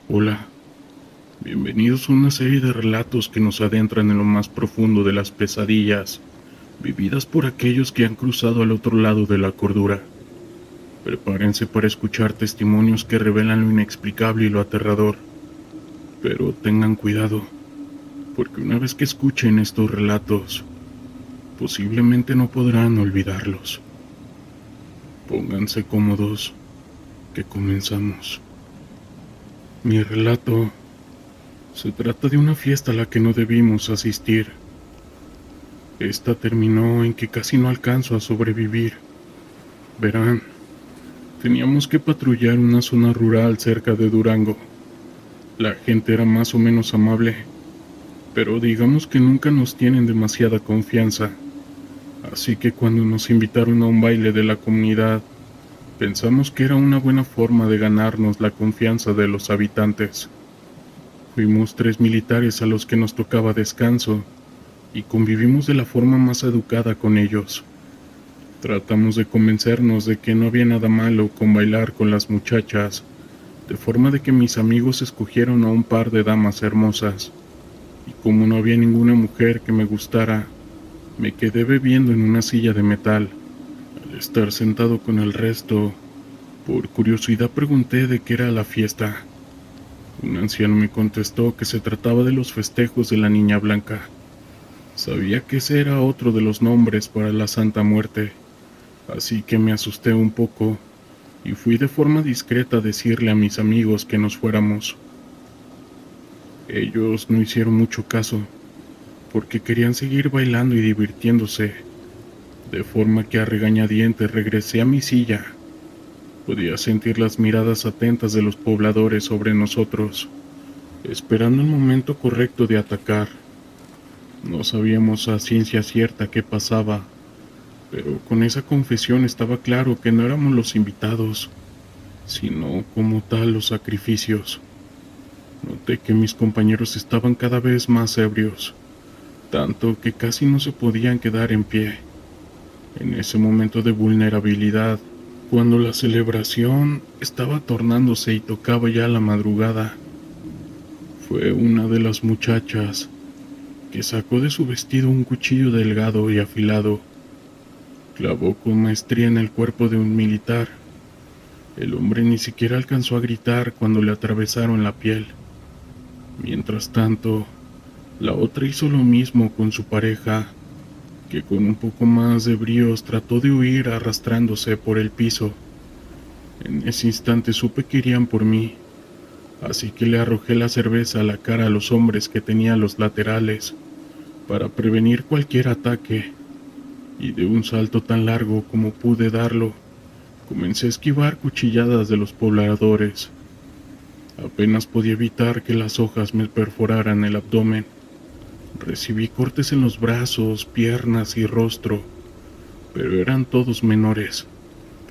Hola, bienvenidos a una serie de relatos que nos adentran en lo más profundo de las pesadillas, vividas por aquellos que han cruzado al otro lado de la cordura. Prepárense para escuchar testimonios que revelan lo inexplicable y lo aterrador, pero tengan cuidado, porque una vez que escuchen estos relatos, posiblemente no podrán olvidarlos. Pónganse cómodos, que comenzamos. Mi relato se trata de una fiesta a la que no debimos asistir. Esta terminó en que casi no alcanzo a sobrevivir. Verán, teníamos que patrullar una zona rural cerca de Durango. La gente era más o menos amable, pero digamos que nunca nos tienen demasiada confianza. Así que cuando nos invitaron a un baile de la comunidad, pensamos que era una buena forma de ganarnos la confianza de los habitantes. Fuimos 3 militares a los que nos tocaba descanso y convivimos de la forma más educada con ellos. Tratamos de convencernos de que no había nada malo con bailar con las muchachas, de forma de que mis amigos escogieron a un par de damas hermosas, y como no había ninguna mujer que me gustara, me quedé bebiendo en una silla de metal. Al estar sentado con el resto, por curiosidad pregunté de qué era la fiesta. Un anciano me contestó que se trataba de los festejos de la Niña Blanca. Sabía que ese era otro de los nombres para la Santa Muerte, así que me asusté un poco y fui de forma discreta a decirle a mis amigos que nos fuéramos. Ellos no hicieron mucho caso, porque querían seguir bailando y divirtiéndose, de forma que a regañadientes regresé a mi silla. Podía sentir las miradas atentas de los pobladores sobre nosotros, esperando el momento correcto de atacar. No sabíamos a ciencia cierta qué pasaba, pero con esa confesión estaba claro que no éramos los invitados, sino como tal los sacrificios. Noté que mis compañeros estaban cada vez más ebrios, tanto que casi no se podían quedar en pie. En ese momento de vulnerabilidad, cuando la celebración estaba tornándose y tocaba ya la madrugada, fue una de las muchachas que sacó de su vestido un cuchillo delgado y afilado. Clavó con maestría en el cuerpo de un militar. El hombre ni siquiera alcanzó a gritar cuando le atravesaron la piel. Mientras tanto, la otra hizo lo mismo con su pareja, que con un poco más de bríos trató de huir arrastrándose por el piso. En ese instante supe que irían por mí, así que le arrojé la cerveza a la cara a los hombres que tenía a los laterales, para prevenir cualquier ataque, y de un salto tan largo como pude darlo, comencé a esquivar cuchilladas de los pobladores. Apenas podía evitar que las hojas me perforaran el abdomen. Recibí cortes en los brazos, piernas y rostro, pero eran todos menores,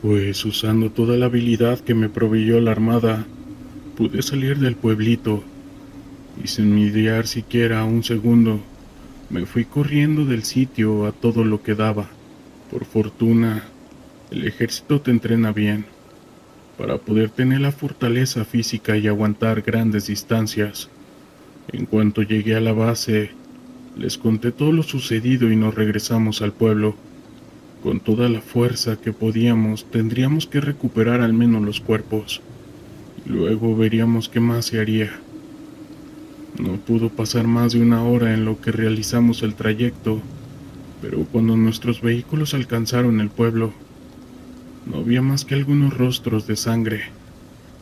pues usando toda la habilidad que me proveyó la armada, pude salir del pueblito, y sin mediar siquiera un segundo, me fui corriendo del sitio a todo lo que daba. Por fortuna, el ejército te entrena bien, para poder tener la fortaleza física y aguantar grandes distancias. En cuanto llegué a la base, les conté todo lo sucedido y nos regresamos al pueblo. Con toda la fuerza que podíamos, tendríamos que recuperar al menos los cuerpos. Luego veríamos qué más se haría. No pudo pasar más de una hora en lo que realizamos el trayecto, pero cuando nuestros vehículos alcanzaron el pueblo, no había más que algunos rostros de sangre,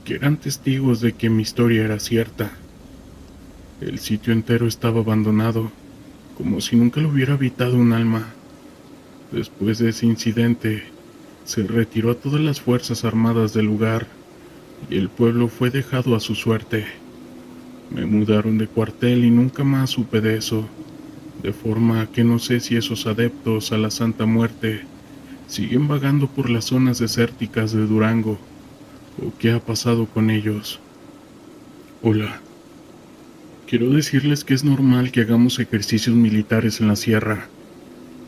que eran testigos de que mi historia era cierta. El sitio entero estaba abandonado, como si nunca lo hubiera habitado un alma. Después de ese incidente, se retiró a todas las fuerzas armadas del lugar, y el pueblo fue dejado a su suerte. Me mudaron de cuartel y nunca más supe de eso, de forma que no sé si esos adeptos a la Santa Muerte siguen vagando por las zonas desérticas de Durango, o qué ha pasado con ellos. Hola, quiero decirles que es normal que hagamos ejercicios militares en la sierra,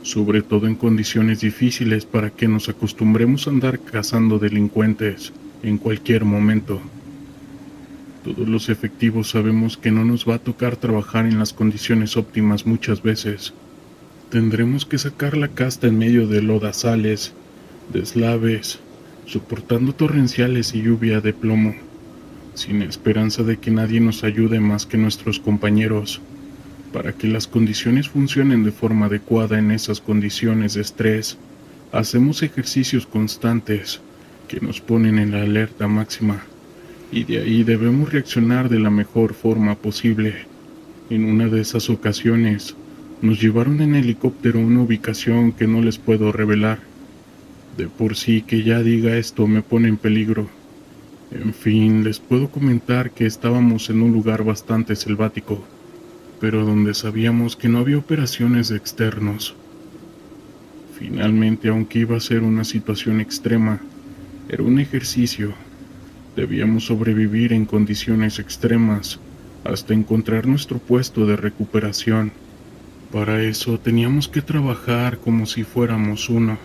sobre todo en condiciones difíciles para que nos acostumbremos a andar cazando delincuentes en cualquier momento. Todos los efectivos sabemos que no nos va a tocar trabajar en las condiciones óptimas muchas veces. Tendremos que sacar la casta en medio de lodazales, deslaves, soportando torrenciales y lluvia de plomo, sin esperanza de que nadie nos ayude más que nuestros compañeros. Para que las condiciones funcionen de forma adecuada en esas condiciones de estrés, hacemos ejercicios constantes que nos ponen en la alerta máxima, y de ahí debemos reaccionar de la mejor forma posible. En una de esas ocasiones, nos llevaron en helicóptero a una ubicación que no les puedo revelar. De por sí que ya diga esto me pone en peligro. En fin, les puedo comentar que estábamos en un lugar bastante selvático, pero donde sabíamos que no había operaciones de externos. Finalmente, aunque iba a ser una situación extrema, era un ejercicio. Debíamos sobrevivir en condiciones extremas hasta encontrar nuestro puesto de recuperación. Para eso teníamos que trabajar como si fuéramos uno.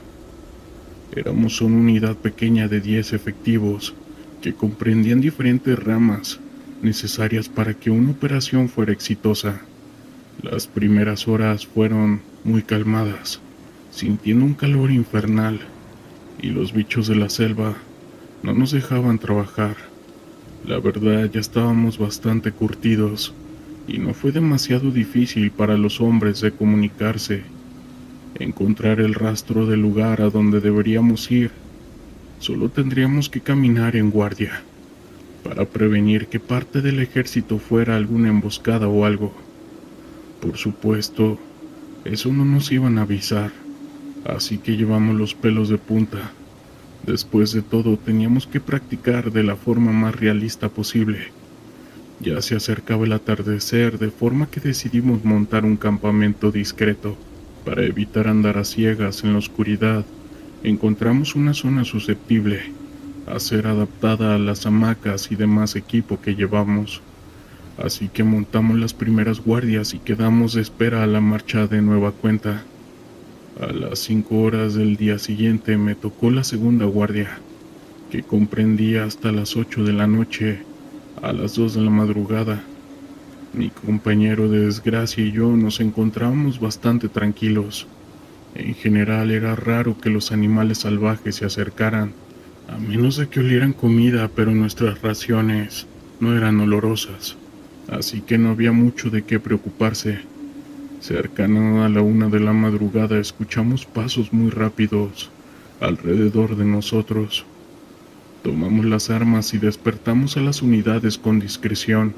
Éramos una unidad pequeña de 10 efectivos que comprendían diferentes ramas necesarias para que una operación fuera exitosa. Las primeras horas fueron muy calmadas, sintiendo un calor infernal, y los bichos de la selva no nos dejaban trabajar. La verdad, ya estábamos bastante curtidos, y no fue demasiado difícil para los hombres de comunicarse, encontrar el rastro del lugar a donde deberíamos ir. Solo tendríamos que caminar en guardia, para prevenir que parte del ejército fuera alguna emboscada o algo. Por supuesto, eso no nos iban a avisar, así que llevamos los pelos de punta. Después de todo, teníamos que practicar de la forma más realista posible. Ya se acercaba el atardecer, de forma que decidimos montar un campamento discreto. Para evitar andar a ciegas en la oscuridad, encontramos una zona susceptible a ser adaptada a las hamacas y demás equipo que llevamos. Así que montamos las primeras guardias y quedamos de espera a la marcha de nueva cuenta. A las 5 horas del día siguiente me tocó la segunda guardia, que comprendía hasta las 8 de la noche a las 2 de la madrugada. Mi compañero de desgracia y yo nos encontrábamos bastante tranquilos. En general era raro que los animales salvajes se acercaran, a menos de que olieran comida, pero nuestras raciones no eran olorosas, así que no había mucho de qué preocuparse. Cercano a la 1 de la madrugada escuchamos pasos muy rápidos alrededor de nosotros. Tomamos las armas y despertamos a las unidades con discreción.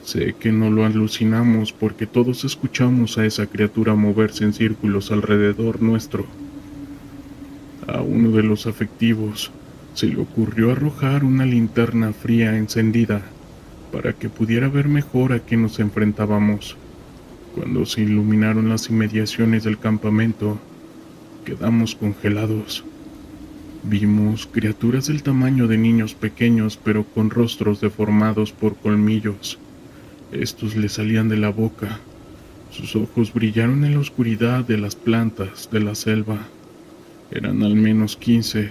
Sé que no lo alucinamos porque todos escuchamos a esa criatura moverse en círculos alrededor nuestro. A uno de los efectivos se le ocurrió arrojar una linterna fría encendida para que pudiera ver mejor a qué nos enfrentábamos. Cuando se iluminaron las inmediaciones del campamento, quedamos congelados. Vimos criaturas del tamaño de niños pequeños, pero con rostros deformados por colmillos. Estos le salían de la boca. Sus ojos brillaron en la oscuridad de las plantas de la selva. Eran al menos 15.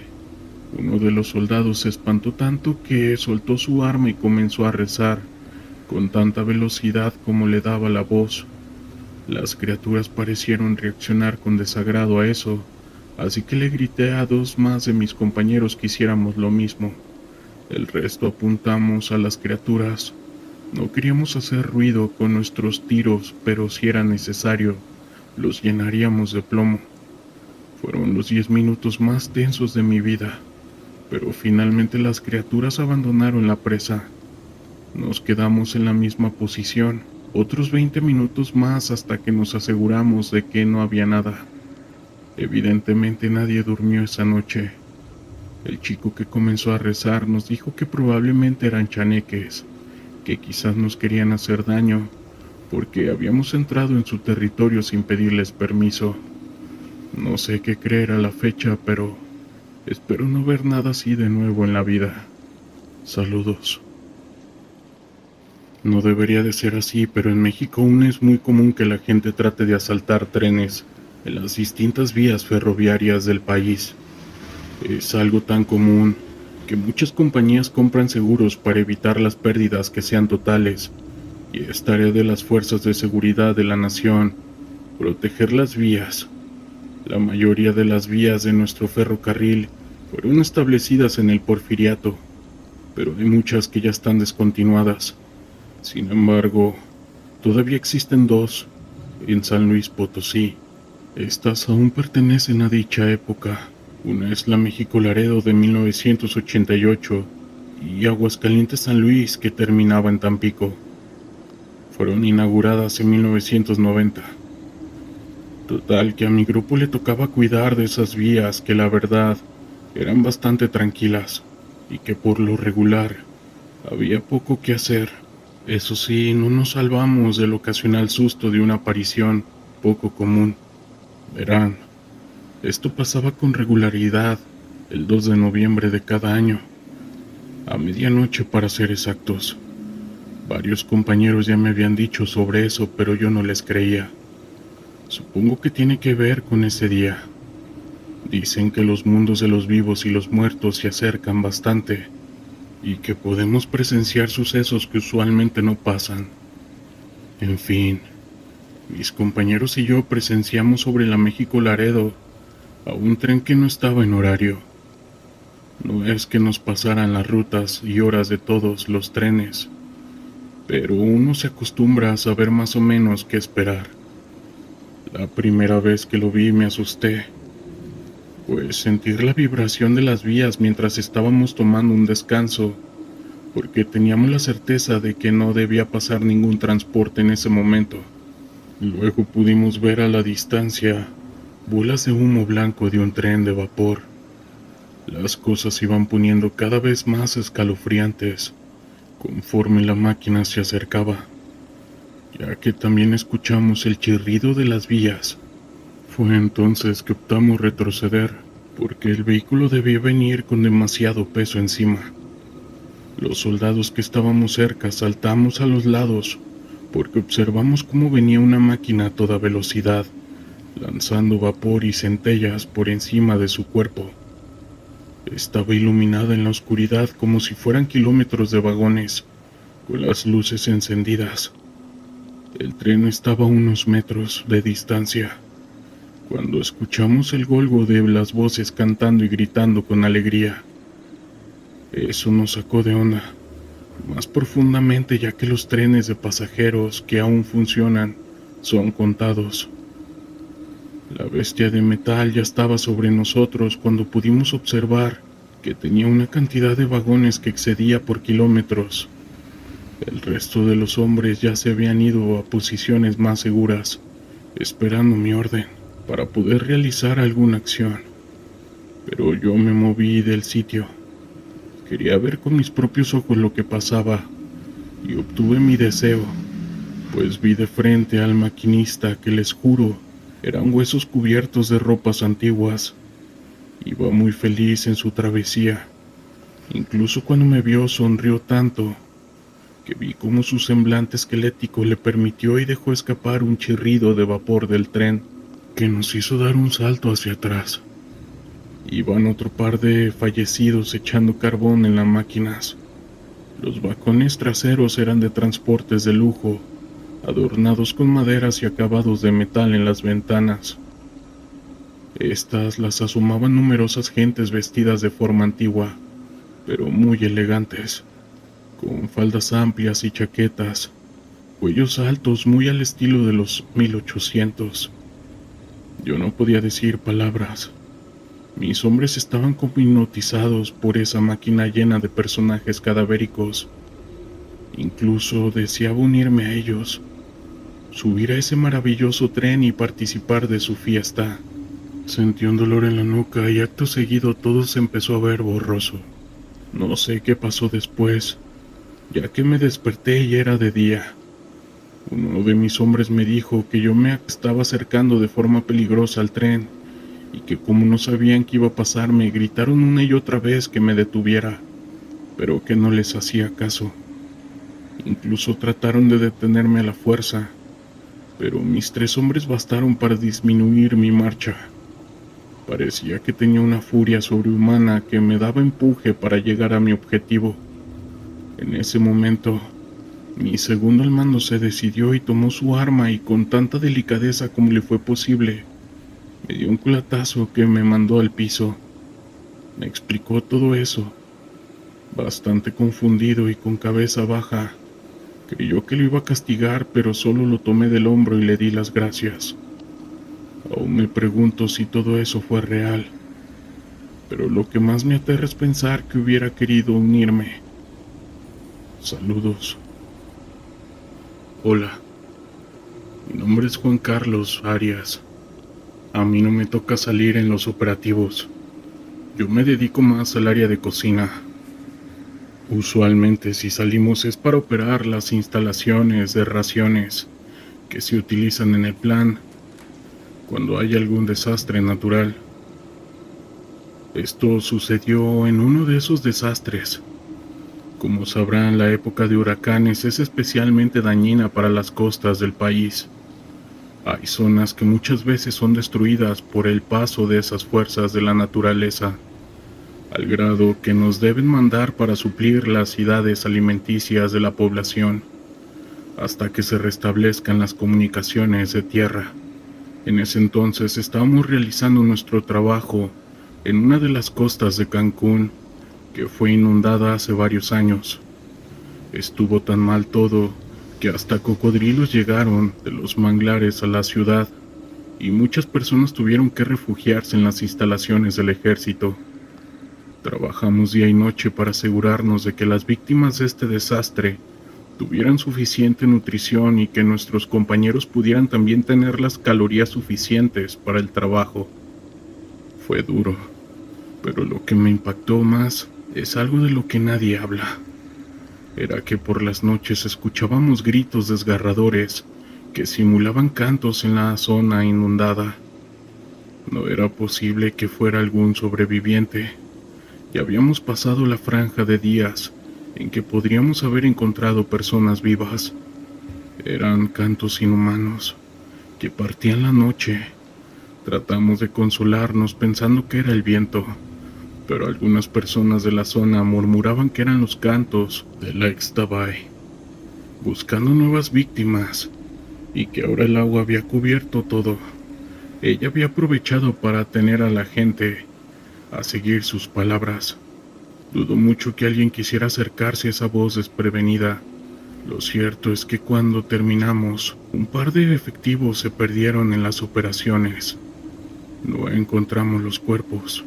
Uno de los soldados se espantó tanto que soltó su arma y comenzó a rezar, con tanta velocidad como le daba la voz. Las criaturas parecieron reaccionar con desagrado a eso, así que le grité a 2 más de mis compañeros que hiciéramos lo mismo. El resto apuntamos a las criaturas. No queríamos hacer ruido con nuestros tiros, pero si era necesario, los llenaríamos de plomo. Fueron los 10 minutos más tensos de mi vida, pero finalmente las criaturas abandonaron la presa. Nos quedamos en la misma posición, otros 20 minutos más hasta que nos aseguramos de que no había nada. Evidentemente nadie durmió esa noche. El chico que comenzó a rezar nos dijo que probablemente eran chaneques, que quizás nos querían hacer daño, porque habíamos entrado en su territorio sin pedirles permiso. No sé qué creer a la fecha, pero espero no ver nada así de nuevo en la vida. Saludos. No debería de ser así, pero en México aún es muy común que la gente trate de asaltar trenes en las distintas vías ferroviarias del país. Es algo tan común que muchas compañías compran seguros para evitar las pérdidas que sean totales, y es tarea de las fuerzas de seguridad de la nación proteger las vías. La mayoría de las vías de nuestro ferrocarril fueron establecidas en el Porfiriato, pero hay muchas que ya están descontinuadas. Sin embargo, todavía existen dos en San Luis Potosí. Estas aún pertenecen a dicha época. Una es la México-Laredo de 1988 y Aguascalientes-San Luis, que terminaba en Tampico. Fueron inauguradas en 1990. Total, que a mi grupo le tocaba cuidar de esas vías que la verdad eran bastante tranquilas y que por lo regular había poco que hacer. Eso sí, no nos salvamos del ocasional susto de una aparición poco común. Verán, esto pasaba con regularidad el 2 de noviembre de cada año, a medianoche para ser exactos. Varios compañeros ya me habían dicho sobre eso, pero yo no les creía. Supongo que tiene que ver con ese día. Dicen que los mundos de los vivos y los muertos se acercan bastante, y que podemos presenciar sucesos que usualmente no pasan. En fin, mis compañeros y yo presenciamos sobre la México-Laredo a un tren que no estaba en horario. No es que nos pasaran las rutas y horas de todos los trenes, pero uno se acostumbra a saber más o menos qué esperar. La primera vez que lo vi me asusté, pues sentir la vibración de las vías mientras estábamos tomando un descanso, porque teníamos la certeza de que no debía pasar ningún transporte en ese momento. Luego pudimos ver a la distancia bolas de humo blanco de un tren de vapor. Las cosas se iban poniendo cada vez más escalofriantes conforme la máquina se acercaba, ya que también escuchamos el chirrido de las vías. Fue entonces que optamos retroceder, porque el vehículo debía venir con demasiado peso encima. Los soldados que estábamos cerca saltamos a los lados, porque observamos cómo venía una máquina a toda velocidad, lanzando vapor y centellas por encima de su cuerpo. Estaba iluminada en la oscuridad como si fueran kilómetros de vagones, con las luces encendidas. El tren estaba a unos metros de distancia, cuando escuchamos el golgo de las voces cantando y gritando con alegría. Eso nos sacó de onda, más profundamente, ya que los trenes de pasajeros que aún funcionan son contados. La bestia de metal ya estaba sobre nosotros cuando pudimos observar que tenía una cantidad de vagones que excedía por kilómetros. El resto de los hombres ya se habían ido a posiciones más seguras, esperando mi orden para poder realizar alguna acción. Pero yo me moví del sitio. Quería ver con mis propios ojos lo que pasaba, y obtuve mi deseo, pues vi de frente al maquinista que, les juro, eran huesos cubiertos de ropas antiguas. Iba muy feliz en su travesía. Incluso cuando me vio sonrió tanto que vi cómo su semblante esquelético le permitió y dejó escapar un chirrido de vapor del tren que nos hizo dar un salto hacia atrás. Iban otro par de fallecidos echando carbón en las máquinas. Los vagones traseros eran de transportes de lujo, adornados con maderas y acabados de metal en las ventanas. Estas las asomaban numerosas gentes vestidas de forma antigua, pero muy elegantes, con faldas amplias y chaquetas, cuellos altos muy al estilo de los 1800. Yo no podía decir palabras. Mis hombres estaban como hipnotizados por esa máquina llena de personajes cadavéricos. Incluso deseaba unirme a ellos, subir a ese maravilloso tren y participar de su fiesta. Sentí un dolor en la nuca y acto seguido todo se empezó a ver borroso. No sé qué pasó después, ya que me desperté y era de día. Uno de mis hombres me dijo que yo me estaba acercando de forma peligrosa al tren, y que como no sabían qué iba a pasar me gritaron una y otra vez que me detuviera, pero que no les hacía caso. Incluso trataron de detenerme a la fuerza, pero mis 3 hombres bastaron para disminuir mi marcha. Parecía que tenía una furia sobrehumana que me daba empuje para llegar a mi objetivo. En ese momento, mi segundo al mando se decidió y tomó su arma y con tanta delicadeza como le fue posible, me dio un culatazo que me mandó al piso. Me explicó todo eso. Bastante confundido y con cabeza baja, creyó que lo iba a castigar, pero solo lo tomé del hombro y le di las gracias. Aún me pregunto si todo eso fue real, pero lo que más me aterra es pensar que hubiera querido unirme. Saludos. Hola, mi nombre es Juan Carlos Arias. A mí no me toca salir en los operativos. Yo me dedico más al área de cocina. Usualmente si salimos es para operar las instalaciones de raciones que se utilizan en el plan cuando hay algún desastre natural. Esto sucedió en uno de esos desastres. Como sabrán, la época de huracanes es especialmente dañina para las costas del país. Hay zonas que muchas veces son destruidas por el paso de esas fuerzas de la naturaleza, al grado que nos deben mandar para suplir las necesidades alimenticias de la población, hasta que se restablezcan las comunicaciones de tierra. En ese entonces estábamos realizando nuestro trabajo en una de las costas de Cancún, que fue inundada hace varios años. Estuvo tan mal todo que hasta cocodrilos llegaron de los manglares a la ciudad y muchas personas tuvieron que refugiarse en las instalaciones del ejército. Trabajamos día y noche para asegurarnos de que las víctimas de este desastre tuvieran suficiente nutrición y que nuestros compañeros pudieran también tener las calorías suficientes para el trabajo. Fue duro, pero lo que me impactó más es algo de lo que nadie habla. Era que por las noches escuchábamos gritos desgarradores que simulaban cantos en la zona inundada. No era posible que fuera algún sobreviviente. Ya habíamos pasado la franja de días en que podríamos haber encontrado personas vivas. Eran cantos inhumanos que partían la noche. Tratamos de consolarnos pensando que era el viento, pero algunas personas de la zona murmuraban que eran los cantos de la Ixtabay, buscando nuevas víctimas, y que ahora el agua había cubierto todo. Ella había aprovechado para tener a la gente a seguir sus palabras. Dudo mucho que alguien quisiera acercarse a esa voz desprevenida. Lo cierto es que cuando terminamos, un par de efectivos se perdieron en las operaciones. No encontramos los cuerpos,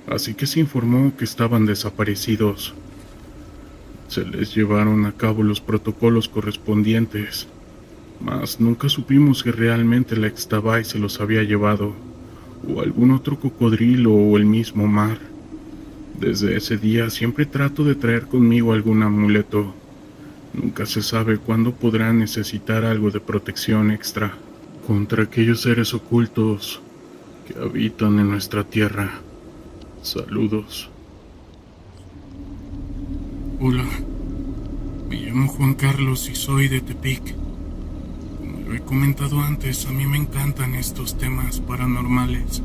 así que se informó que estaban desaparecidos. Se les llevaron a cabo los protocolos correspondientes, mas nunca supimos si realmente la Ixtabay se los había llevado, o algún otro cocodrilo o el mismo mar. Desde ese día siempre trato de traer conmigo algún amuleto. Nunca se sabe cuándo podrán necesitar algo de protección extra contra aquellos seres ocultos que habitan en nuestra tierra. Saludos. Hola, me llamo Juan Carlos y soy de Tepic. Como lo he comentado antes, a mí me encantan estos temas paranormales,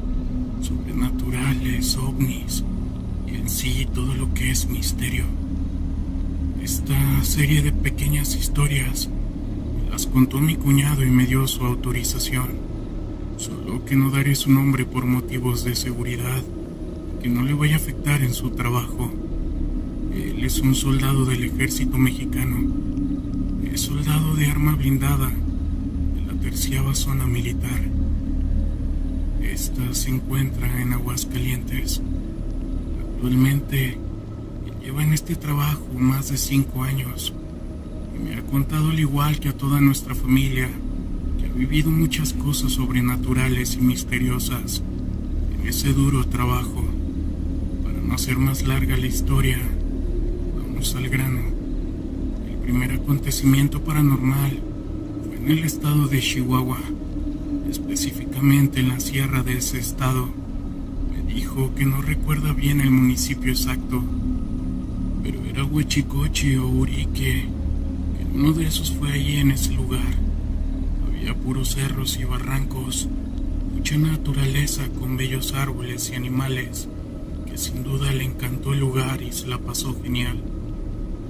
sobrenaturales, ovnis y en sí todo lo que es misterio. Esta serie de pequeñas historias me las contó mi cuñado y me dio su autorización, solo que no daré su nombre por motivos de seguridad, que no le vaya a afectar en su trabajo. Él es un soldado del ejército mexicano. Es soldado de arma blindada de la 13ª zona militar. Esta se encuentra en Aguascalientes. Actualmente lleva en este trabajo más de 5 años y me ha contado, al igual que a toda nuestra familia, que ha vivido muchas cosas sobrenaturales y misteriosas en ese duro trabajo. Para no hacer más larga la historia, vamos al grano. El primer acontecimiento paranormal fue en el estado de Chihuahua, específicamente en la sierra de ese estado. Me dijo que no recuerda bien el municipio exacto, pero era Huechicoche o Urique, que uno de esos fue allí en ese lugar. Había puros cerros y barrancos, mucha naturaleza con bellos árboles y animales, que sin duda le encantó el lugar y se la pasó genial.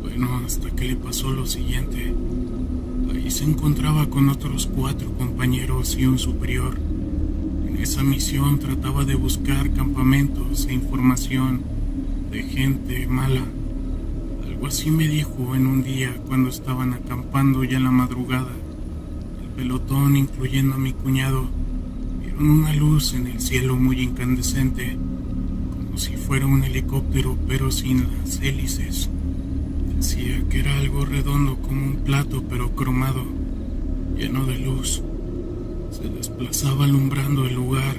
Bueno, hasta que le pasó lo siguiente. Ahí se encontraba con otros 4 compañeros y un superior. En esa misión trataba de buscar campamentos e información de gente mala. Algo así me dijo en un día cuando estaban acampando ya en la madrugada. El pelotón, incluyendo a mi cuñado, vieron una luz en el cielo muy incandescente, como si fuera un helicóptero pero sin las hélices. Decía que era algo redondo como un plato pero cromado, lleno de luz. Se desplazaba alumbrando el lugar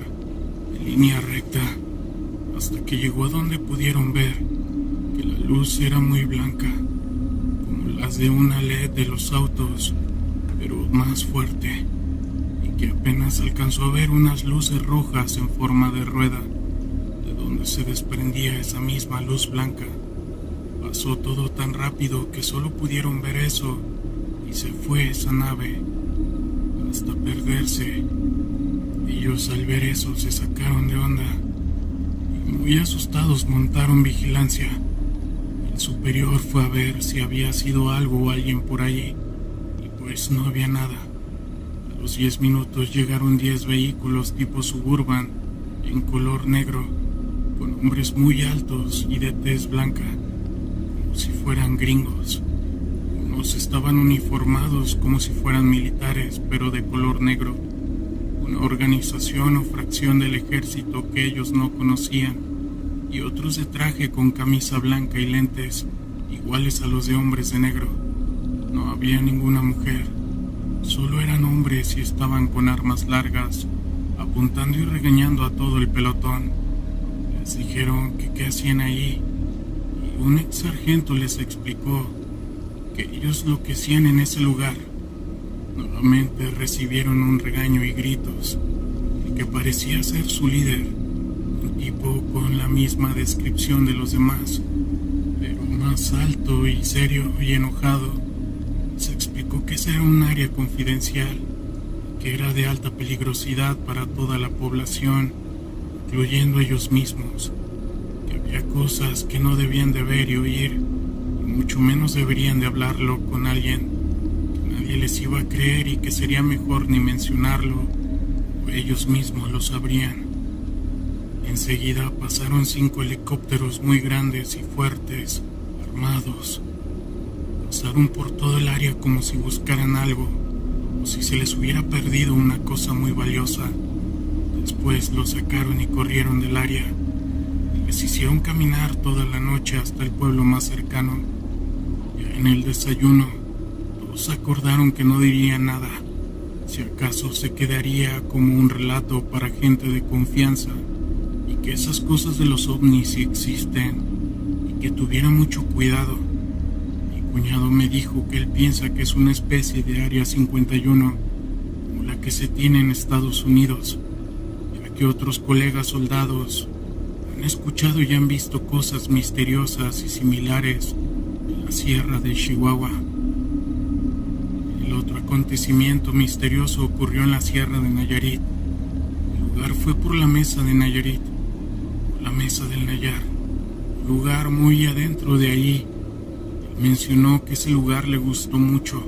en línea recta, hasta que llegó a donde pudieron ver que la luz era muy blanca, como las de una LED de los autos, pero más fuerte, y que apenas alcanzó a ver unas luces rojas en forma de rueda, de donde se desprendía esa misma luz blanca. Pasó todo tan rápido que solo pudieron ver eso, y se fue esa nave, hasta perderse. Ellos al ver eso se sacaron de onda, y muy asustados montaron vigilancia. El superior fue a ver si había sido algo o alguien por allí, y pues no había nada. A los 10 minutos llegaron 10 vehículos tipo Suburban, en color negro, con hombres muy altos y de tez blanca, como si fueran gringos. Unos estaban uniformados como si fueran militares, pero de color negro, una organización o fracción del ejército que ellos no conocían, y otros de traje con camisa blanca y lentes, iguales a los de hombres de negro. No había ninguna mujer, solo eran hombres y estaban con armas largas, apuntando y regañando a todo el pelotón. Les dijeron que qué hacían ahí, y un ex sargento les explicó que ellos lo que hacían en ese lugar. Nuevamente recibieron un regaño y gritos. El que parecía ser su líder, un tipo con la misma descripción de los demás, pero más alto y serio y enojado, se explicó que esa era un área confidencial, que era de alta peligrosidad para toda la población, incluyendo ellos mismos, que había cosas que no debían de ver y oír, y mucho menos deberían de hablarlo con alguien, que nadie les iba a creer y que sería mejor ni mencionarlo, o ellos mismos lo sabrían. Enseguida pasaron 5 helicópteros muy grandes y fuertes, armados. Pasaron por todo el área como si buscaran algo, o si se les hubiera perdido una cosa muy valiosa. Después los sacaron y corrieron del área. Les hicieron caminar toda la noche hasta el pueblo más cercano. Ya en el desayuno, todos acordaron que no dirían nada. Si acaso se quedaría como un relato para gente de confianza, y que esas cosas de los ovnis sí existen, y que tuviera mucho cuidado. Mi cuñado me dijo que él piensa que es una especie de Área 51, como la que se tiene en Estados Unidos, ya que otros colegas soldados han escuchado y han visto cosas misteriosas y similares en la sierra de Chihuahua. El otro acontecimiento misterioso ocurrió en la sierra de Nayarit. El lugar fue por la mesa de Nayarit, por la mesa del Nayar, un lugar muy adentro de ahí. Él mencionó que ese lugar le gustó mucho,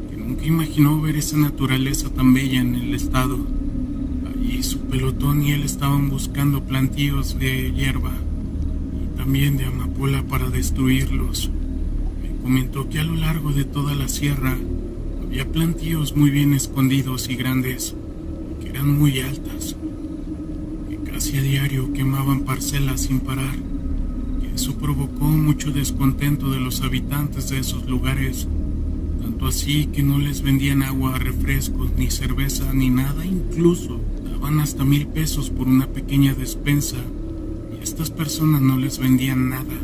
que nunca imaginó ver esa naturaleza tan bella en el estado. Allí su pelotón y él estaban buscando plantíos de hierba y también de amapola para destruirlos. Me comentó que a lo largo de toda la sierra había plantíos muy bien escondidos y grandes, que eran muy altas, que casi a diario quemaban parcelas sin parar, que eso provocó mucho descontento de los habitantes de esos lugares, tanto así que no les vendían agua, refrescos, ni cerveza, ni nada, incluso daban hasta 1,000 pesos por una pequeña despensa, y estas personas no les vendían nada.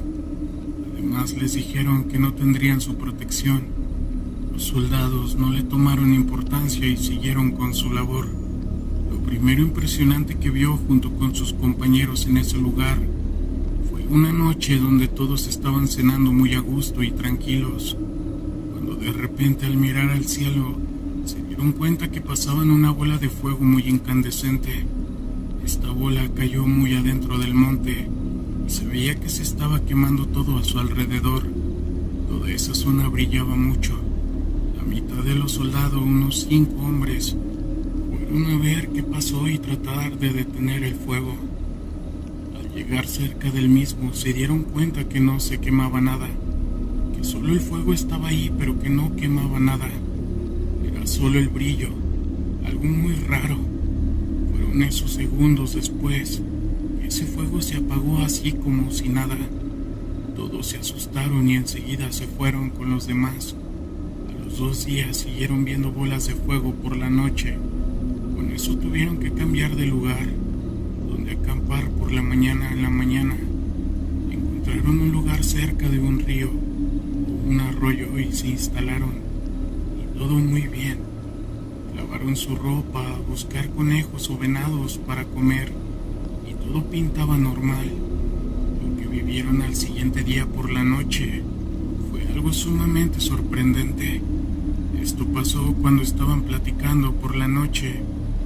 Además les dijeron que no tendrían su protección. Los soldados no le tomaron importancia y siguieron con su labor. Lo primero impresionante que vio junto con sus compañeros en ese lugar fue una noche donde todos estaban cenando muy a gusto y tranquilos, cuando de repente al mirar al cielo se vieron dieron cuenta que pasaban una bola de fuego muy incandescente. Esta bola cayó muy adentro del monte y se veía que se estaba quemando todo a su alrededor. Toda esa zona brillaba mucho. La mitad de los soldados, unos 5 hombres, fueron a ver qué pasó y tratar de detener el fuego. Al llegar cerca del mismo se dieron cuenta que no se quemaba nada, que solo el fuego estaba ahí pero que no quemaba nada. Era solo el brillo, algo muy raro. Fueron esos segundos después que ese fuego se apagó así como si nada. Todos se asustaron y enseguida se fueron con los demás. A los 2 días siguieron viendo bolas de fuego por la noche. Con eso tuvieron que cambiar de lugar, donde acampar por la mañana. En la mañana encontraron un lugar cerca de un río o un arroyo y se instalaron. Y todo muy bien. Lavaron su ropa a buscar conejos o venados para comer y todo pintaba normal. Lo que vivieron al siguiente día por la noche fue algo sumamente sorprendente. Esto pasó cuando estaban platicando por la noche,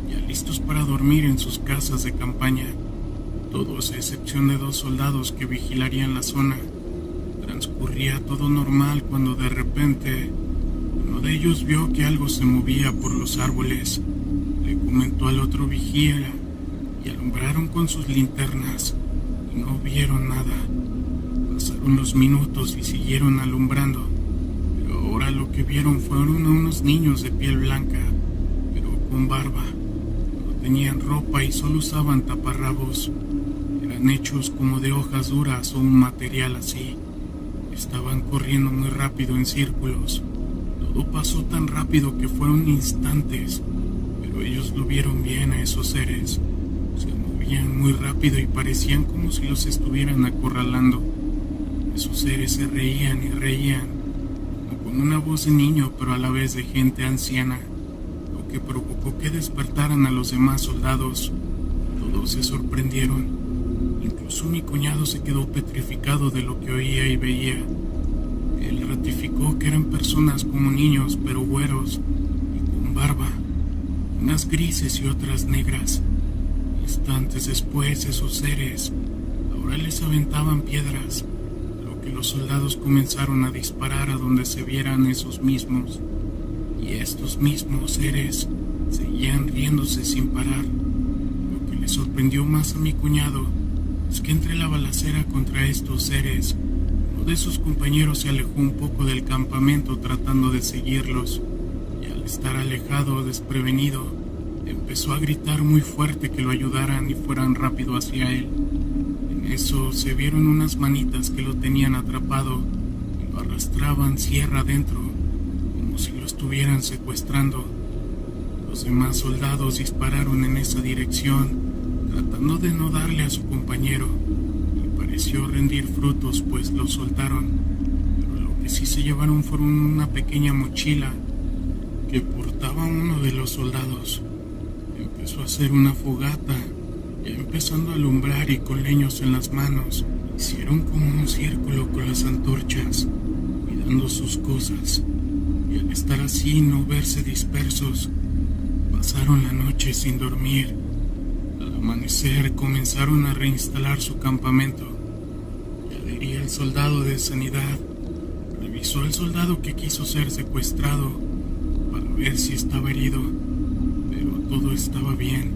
ya listos para dormir en sus casas de campaña, todos a excepción de 2 soldados que vigilarían la zona. Transcurría todo normal cuando de repente uno de ellos vio que algo se movía por los árboles. Le comentó al otro vigía y alumbraron con sus linternas y no vieron nada. Pasaron los minutos y siguieron alumbrando, pero ahora lo que vieron fueron a unos niños de piel blanca, pero con barba. No tenían ropa y solo usaban taparrabos. Eran hechos como de hojas duras o un material así. Estaban corriendo muy rápido en círculos. Todo pasó tan rápido que fueron instantes, pero ellos lo vieron bien a esos seres. Se movían muy rápido y parecían como si los estuvieran acorralando. Esos seres se reían y reían, como con una voz de niño pero a la vez de gente anciana, lo que provocó que despertaran a los demás soldados. Todos se sorprendieron. Incluso mi cuñado se quedó petrificado de lo que oía y veía. Él ratificó que eran personas como niños, pero güeros y con barba, unas grises y otras negras. Instantes después, esos seres ahora les aventaban piedras, a lo que los soldados comenzaron a disparar a donde se vieran esos mismos. Y estos mismos seres seguían riéndose sin parar. Lo que le sorprendió más a mi cuñado es que entre la balacera contra estos seres, uno de sus compañeros se alejó un poco del campamento tratando de seguirlos, y al estar alejado, desprevenido, empezó a gritar muy fuerte que lo ayudaran y fueran rápido hacia él. En eso se vieron unas manitas que lo tenían atrapado y lo arrastraban sierra adentro, como si lo estuvieran secuestrando. Los demás soldados dispararon en esa dirección, tratando de no darle a su compañero, y pareció rendir frutos pues lo soltaron, pero lo que sí se llevaron fueron una pequeña mochila que portaba uno de los soldados. Empezó a hacer una fogata, ya empezando a alumbrar y con leños en las manos, hicieron como un círculo con las antorchas, cuidando sus cosas, y al estar así no verse dispersos, pasaron la noche sin dormir. Al amanecer comenzaron a reinstalar su campamento. Ya diría el soldado de sanidad, revisó al soldado que quiso ser secuestrado para ver si estaba herido, pero todo estaba bien.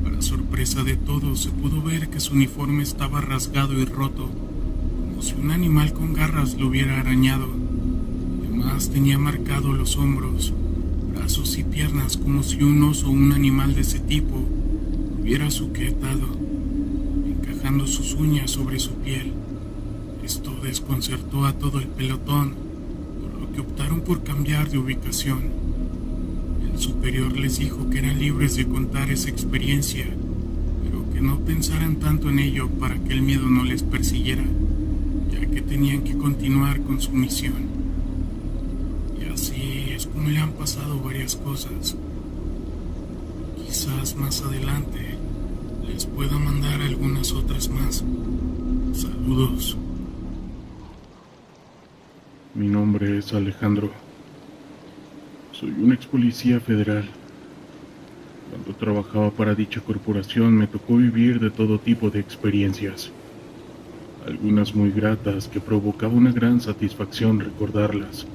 Para sorpresa de todos, se pudo ver que su uniforme estaba rasgado y roto, como si un animal con garras lo hubiera arañado. Además tenía marcados los hombros, brazos y piernas como si un oso o un animal de ese tipo hubiera sujetado, encajando sus uñas sobre su piel. Esto desconcertó a todo el pelotón, por lo que optaron por cambiar de ubicación. El superior les dijo que eran libres de contar esa experiencia, pero que no pensaran tanto en ello para que el miedo no les persiguiera, ya que tenían que continuar con su misión. Y así es como le han pasado varias cosas. Quizás más adelante les pueda mandar algunas otras más. Saludos. Mi nombre es Alejandro. Soy un ex policía federal. Cuando trabajaba para dicha corporación me tocó vivir de todo tipo de experiencias, algunas muy gratas que provocaba una gran satisfacción recordarlas,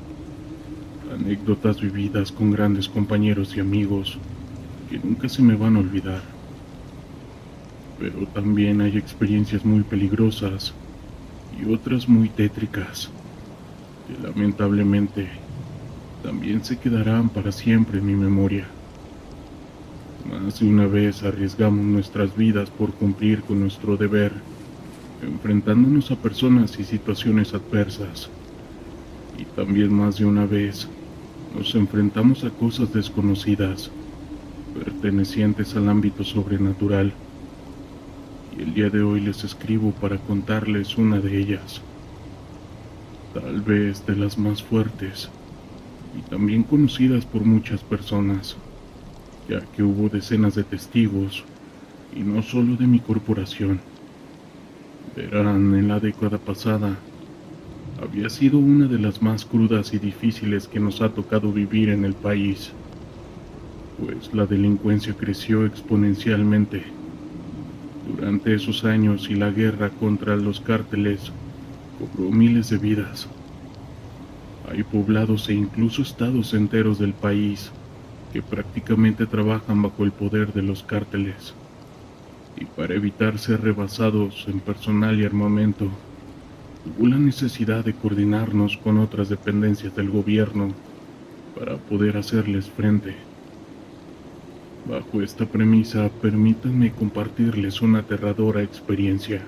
anécdotas vividas con grandes compañeros y amigos que nunca se me van a olvidar. Pero también hay experiencias muy peligrosas y otras muy tétricas, que lamentablemente también se quedarán para siempre en mi memoria. Más de una vez arriesgamos nuestras vidas por cumplir con nuestro deber, enfrentándonos a personas y situaciones adversas. Y también más de una vez nos enfrentamos a cosas desconocidas, pertenecientes al ámbito sobrenatural. Y el día de hoy les escribo para contarles una de ellas, tal vez de las más fuertes y también conocidas por muchas personas, ya que hubo decenas de testigos, y no solo de mi corporación. Verán, en la década pasada, había sido una de las más crudas y difíciles que nos ha tocado vivir en el país, pues la delincuencia creció exponencialmente. Durante esos años y la guerra contra los cárteles cobró miles de vidas. Hay poblados e incluso estados enteros del país que prácticamente trabajan bajo el poder de los cárteles. Y para evitar ser rebasados en personal y armamento, hubo la necesidad de coordinarnos con otras dependencias del gobierno para poder hacerles frente. Bajo esta premisa, permítanme compartirles una aterradora experiencia.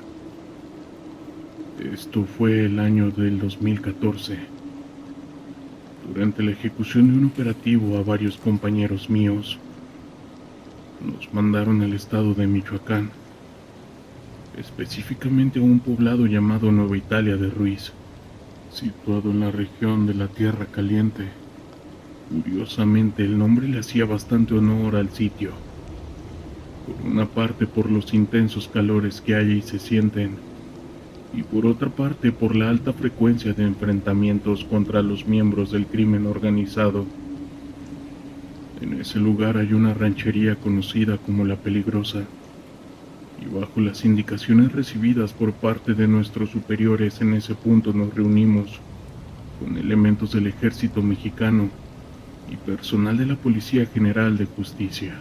Esto fue el año del 2014. Durante la ejecución de un operativo a varios compañeros míos, nos mandaron al estado de Michoacán, específicamente a un poblado llamado Nueva Italia de Ruiz, situado en la región de la Tierra Caliente. Curiosamente, el nombre le hacía bastante honor al sitio, por una parte por los intensos calores que hay y se sienten, y por otra parte por la alta frecuencia de enfrentamientos contra los miembros del crimen organizado. En ese lugar hay una ranchería conocida como La Peligrosa, y bajo las indicaciones recibidas por parte de nuestros superiores en ese punto nos reunimos con elementos del ejército mexicano y personal de la Policía General de Justicia.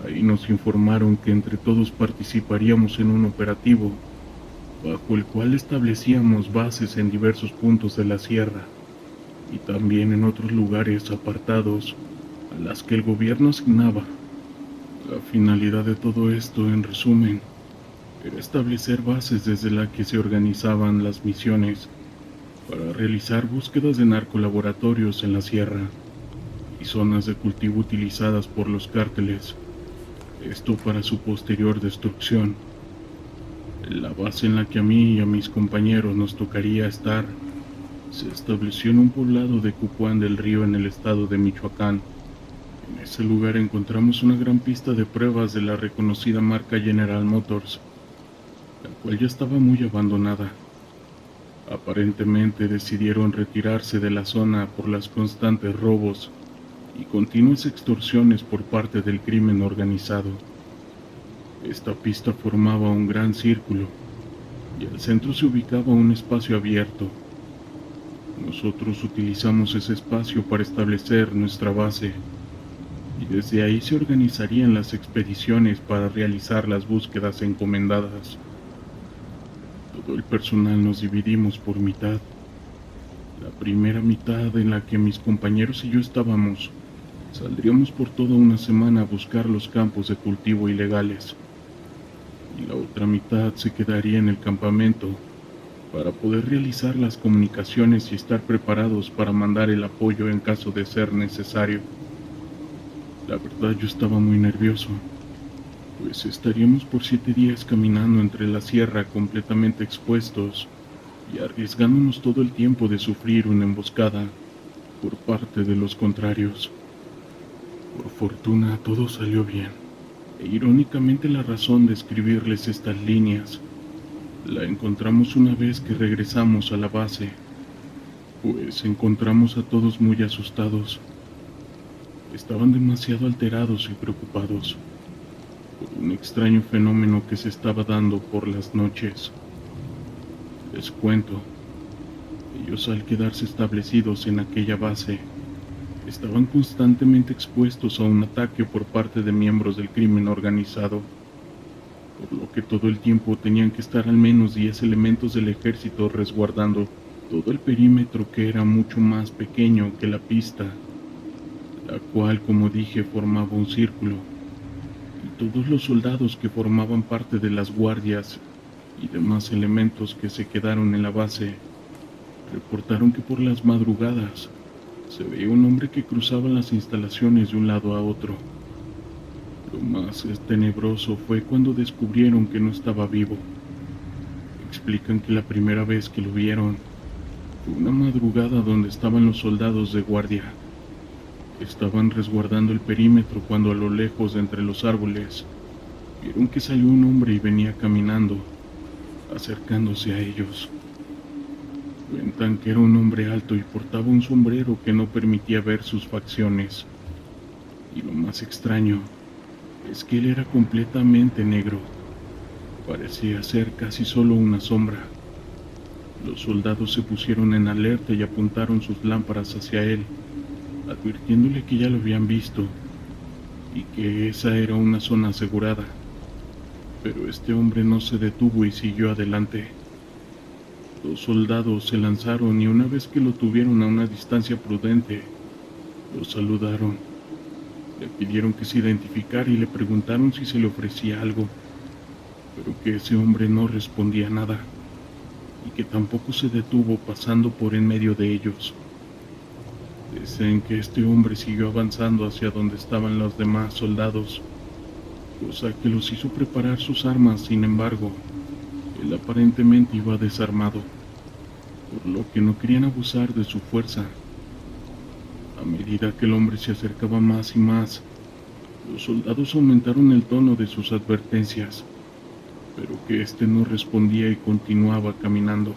Ahí nos informaron que entre todos participaríamos en un operativo, bajo el cual establecíamos bases en diversos puntos de la sierra y también en otros lugares apartados a las que el gobierno asignaba. La finalidad de todo esto, en resumen, era establecer bases desde las que se organizaban las misiones para realizar búsquedas de narcolaboratorios en la sierra y zonas de cultivo utilizadas por los cárteles, esto para su posterior destrucción. La base en la que a mí y a mis compañeros nos tocaría estar se estableció en un poblado de Cupuán del Río en el estado de Michoacán. En ese lugar encontramos una gran pista de pruebas de la reconocida marca General Motors, la cual ya estaba muy abandonada. Aparentemente decidieron retirarse de la zona por los constantes robos y continuas extorsiones por parte del crimen organizado. Esta pista formaba un gran círculo y al centro se ubicaba un espacio abierto. Nosotros utilizamos ese espacio para establecer nuestra base y desde ahí se organizarían las expediciones para realizar las búsquedas encomendadas. Todo el personal nos dividimos por mitad. La primera mitad, en la que mis compañeros y yo estábamos, saldríamos por toda una semana a buscar los campos de cultivo ilegales, y la otra mitad se quedaría en el campamento para poder realizar las comunicaciones y estar preparados para mandar el apoyo en caso de ser necesario. La verdad, yo estaba muy nervioso, pues estaríamos por 7 días caminando entre la sierra completamente expuestos y arriesgándonos todo el tiempo de sufrir una emboscada por parte de los contrarios. Por fortuna todo salió bien, e irónicamente la razón de escribirles estas líneas la encontramos una vez que regresamos a la base. pues encontramos a todos muy asustados. Estaban demasiado alterados y preocupados por un extraño fenómeno que se estaba dando por las noches. Les cuento, ellos al quedarse establecidos en aquella base, estaban constantemente expuestos a un ataque por parte de miembros del crimen organizado, por lo que todo el tiempo tenían que estar al menos 10 elementos del ejército resguardando todo el perímetro, que era mucho más pequeño que la pista, la cual, como dije, formaba un círculo, y todos los soldados que formaban parte de las guardias y demás elementos que se quedaron en la base reportaron que por las madrugadas se veía un hombre que cruzaba las instalaciones de un lado a otro. Lo más tenebroso fue cuando descubrieron que no estaba vivo. Explican que la primera vez que lo vieron fue una madrugada donde estaban los soldados de guardia. Estaban resguardando el perímetro cuando a lo lejos de entre los árboles vieron que salió un hombre y venía caminando, acercándose a ellos. Cuentan que era un hombre alto y portaba un sombrero que no permitía ver sus facciones. Y lo más extraño es que él era completamente negro. Parecía ser casi solo una sombra. Los soldados se pusieron en alerta y apuntaron sus lámparas hacia él, advirtiéndole que ya lo habían visto y que esa era una zona asegurada. Pero este hombre no se detuvo y siguió adelante. Los soldados se lanzaron y una vez que lo tuvieron a una distancia prudente, lo saludaron. Le pidieron que se identificara y le preguntaron si se le ofrecía algo, pero que ese hombre no respondía nada y que tampoco se detuvo pasando por en medio de ellos. Dicen que este hombre siguió avanzando hacia donde estaban los demás soldados, cosa que los hizo preparar sus armas. Sin embargo, él aparentemente iba desarmado, por lo que no querían abusar de su fuerza. A medida que el hombre se acercaba más y más, los soldados aumentaron el tono de sus advertencias, pero que éste no respondía y continuaba caminando.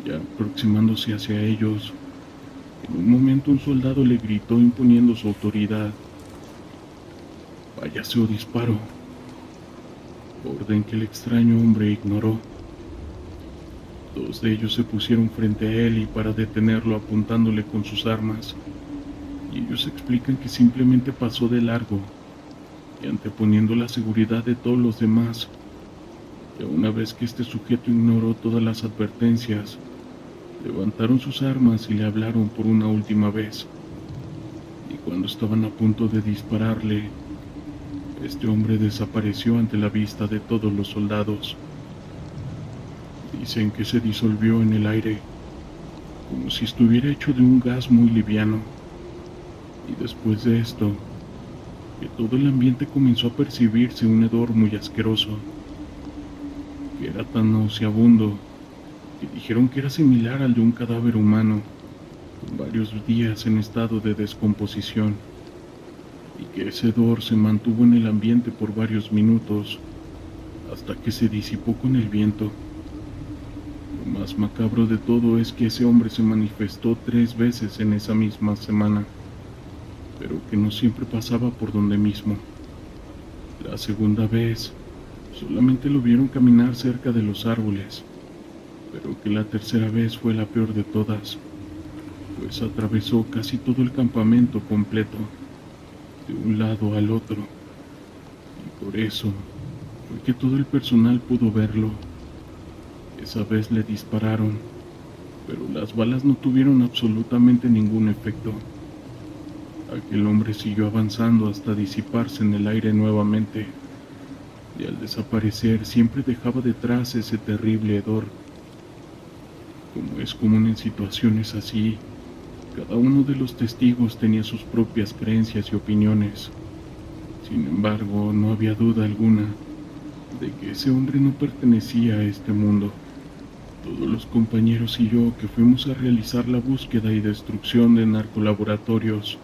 Ya aproximándose hacia ellos, en un momento un soldado le gritó imponiendo su autoridad: «Váyase o disparo», orden que el extraño hombre ignoró. Dos de ellos se pusieron frente a él y para detenerlo apuntándole con sus armas, y ellos explican que simplemente pasó de largo y anteponiendo la seguridad de todos los demás. Y una vez que este sujeto ignoró todas las advertencias, levantaron sus armas y le hablaron por una última vez. Y cuando estaban a punto de dispararle, este hombre desapareció ante la vista de todos los soldados. Dicen que se disolvió en el aire, como si estuviera hecho de un gas muy liviano. Y después de esto, que todo el ambiente comenzó a percibirse un hedor muy asqueroso, que era tan nauseabundo que dijeron que era similar al de un cadáver humano, con varios días en estado de descomposición, y que ese hedor se mantuvo en el ambiente por varios minutos, hasta que se disipó con el viento. Lo más macabro de todo es que ese hombre se manifestó 3 veces en esa misma semana, pero que no siempre pasaba por donde mismo. La segunda vez, solamente lo vieron caminar cerca de los árboles, pero que la tercera vez fue la peor de todas, pues atravesó casi todo el campamento completo, de un lado al otro, y por eso fue que todo el personal pudo verlo. Esa vez le dispararon, pero las balas no tuvieron absolutamente ningún efecto. Aquel hombre siguió avanzando hasta disiparse en el aire nuevamente, y al desaparecer siempre dejaba detrás ese terrible hedor. Como es común en situaciones así, cada uno de los testigos tenía sus propias creencias y opiniones. Sin embargo, no había duda alguna de que ese hombre no pertenecía a este mundo. Todos los compañeros y yo que fuimos a realizar la búsqueda y destrucción de narcolaboratorios,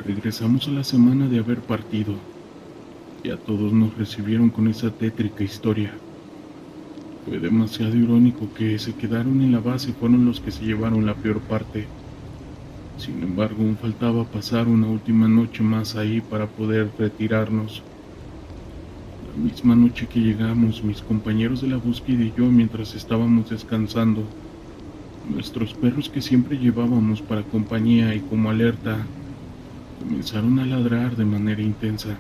regresamos a la semana de haber partido, y a todos nos recibieron con esa tétrica historia. Fue demasiado irónico que se quedaron en la base fueron los que se llevaron la peor parte. Sin embargo, aún faltaba pasar una última noche más ahí para poder retirarnos. La misma noche que llegamos, mis compañeros de la búsqueda y yo, mientras estábamos descansando, nuestros perros que siempre llevábamos para compañía y como alerta, comenzaron a ladrar de manera intensa.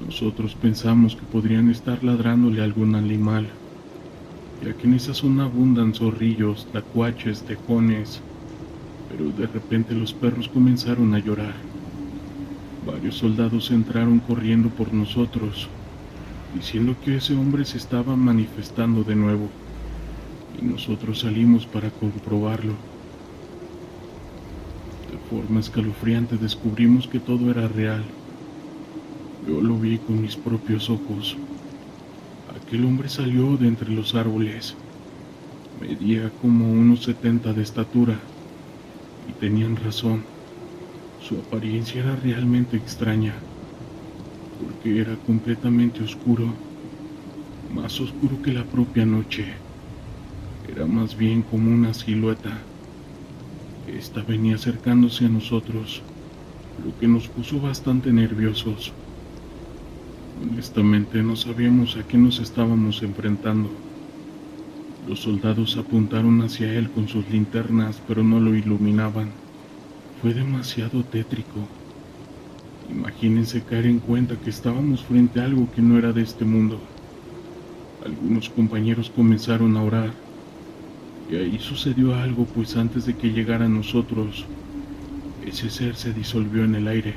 Nosotros pensamos que podrían estar ladrándole a algún animal, ya que en esa zona abundan zorrillos, tacuaches, tejones, pero de repente los perros comenzaron a llorar. Varios soldados entraron corriendo por nosotros, diciendo que ese hombre se estaba manifestando de nuevo, y nosotros salimos para comprobarlo. De forma escalofriante descubrimos que todo era real. Yo lo vi con mis propios ojos. Aquel hombre salió de entre los árboles. Medía como unos 70 de estatura, y tenían razón. Su apariencia era realmente extraña, porque era completamente oscuro, más oscuro que la propia noche. Era más bien como una silueta. Esta venía acercándose a nosotros, lo que nos puso bastante nerviosos. Honestamente no sabíamos a qué nos estábamos enfrentando. Los soldados apuntaron hacia él con sus linternas, pero no lo iluminaban. Fue demasiado tétrico. Imagínense caer en cuenta que estábamos frente a algo que no era de este mundo. Algunos compañeros comenzaron a orar, y ahí sucedió algo, pues antes de que llegara a nosotros, ese ser se disolvió en el aire.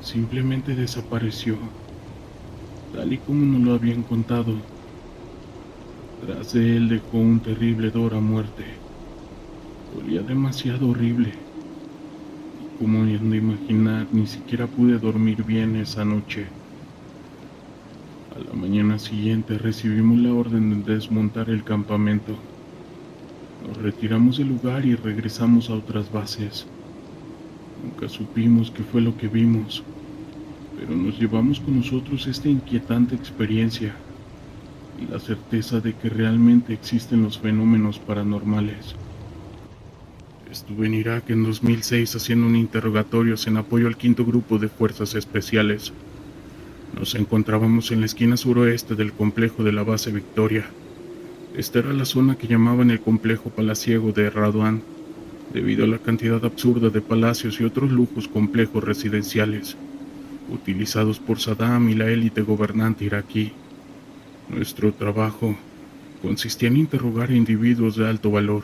Simplemente desapareció, tal y como nos lo habían contado. Tras de él dejó un terrible hedor a muerte. Olía demasiado horrible. Y como han de imaginar, ni siquiera pude dormir bien esa noche. A la mañana siguiente recibimos la orden de desmontar el campamento. Nos retiramos del lugar y regresamos a otras bases. Nunca supimos qué fue lo que vimos, pero nos llevamos con nosotros esta inquietante experiencia y la certeza de que realmente existen los fenómenos paranormales. Estuve en Irak en 2006 haciendo un interrogatorio en apoyo al 5º Grupo de Fuerzas Especiales. Nos encontrábamos en la esquina suroeste del complejo de la base Victoria. Esta era la zona que llamaban el complejo palaciego de Radwan, debido a la cantidad absurda de palacios y otros lujos complejos residenciales, utilizados por Saddam y la élite gobernante iraquí. Nuestro trabajo consistía en interrogar a individuos de alto valor.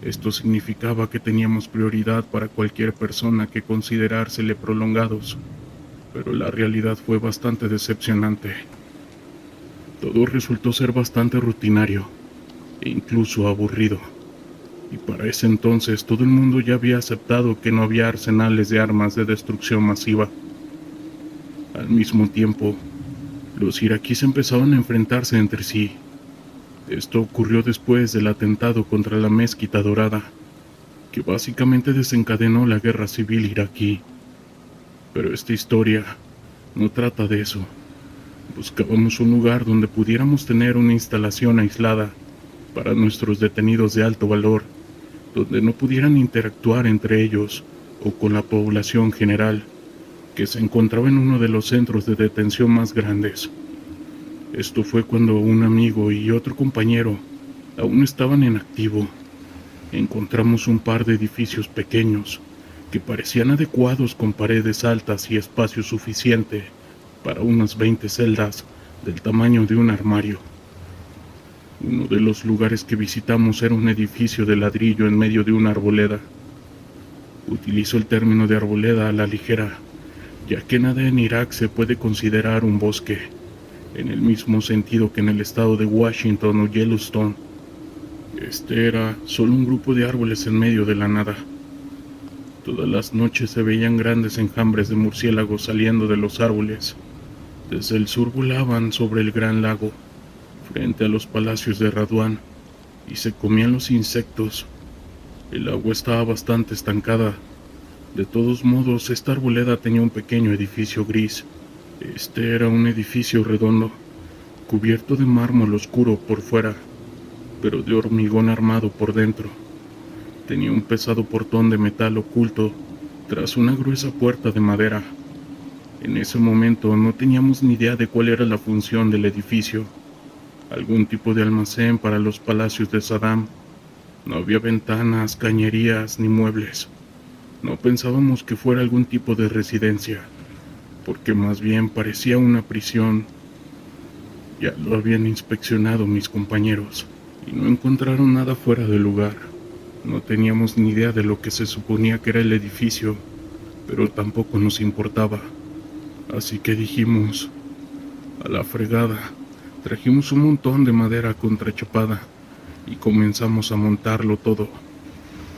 Esto significaba que teníamos prioridad para cualquier persona que considerársele prolongados, pero la realidad fue bastante decepcionante. Todo resultó ser bastante rutinario e incluso aburrido, y para ese entonces todo el mundo ya había aceptado que no había arsenales de armas de destrucción masiva. Al mismo tiempo, los iraquíes empezaban a enfrentarse entre sí. Esto ocurrió después del atentado contra la Mezquita Dorada, que básicamente desencadenó la guerra civil iraquí. Pero esta historia no trata de eso. Buscábamos un lugar donde pudiéramos tener una instalación aislada para nuestros detenidos de alto valor, donde no pudieran interactuar entre ellos o con la población general, que se encontraba en uno de los centros de detención más grandes. Esto fue cuando un amigo y otro compañero aún estaban en activo. Encontramos un par de edificios pequeños que parecían adecuados, con paredes altas y espacio suficiente para unas 20 celdas del tamaño de un armario. Uno de los lugares que visitamos era un edificio de ladrillo en medio de una arboleda. Utilizo el término de arboleda a la ligera, ya que nada en Irak se puede considerar un bosque, en el mismo sentido que en el estado de Washington o Yellowstone. Este era solo un grupo de árboles en medio de la nada. Todas las noches se veían grandes enjambres de murciélagos saliendo de los árboles. Desde el sur volaban sobre el gran lago, frente a los palacios de Radwan, y se comían los insectos. El agua estaba bastante estancada. De todos modos, esta arboleda tenía un pequeño edificio gris. Este era un edificio redondo, cubierto de mármol oscuro por fuera, pero de hormigón armado por dentro. Tenía un pesado portón de metal oculto tras una gruesa puerta de madera. En ese momento no teníamos ni idea de cuál era la función del edificio. Algún tipo de almacén para los palacios de Saddam. No había ventanas, cañerías ni muebles. No pensábamos que fuera algún tipo de residencia, porque más bien parecía una prisión. Ya lo habían inspeccionado mis compañeros y no encontraron nada fuera de lugar. No teníamos ni idea de lo que se suponía que era el edificio, pero tampoco nos importaba. Así que dijimos, a la fregada. Trajimos un montón de madera contrachapada y comenzamos a montarlo todo.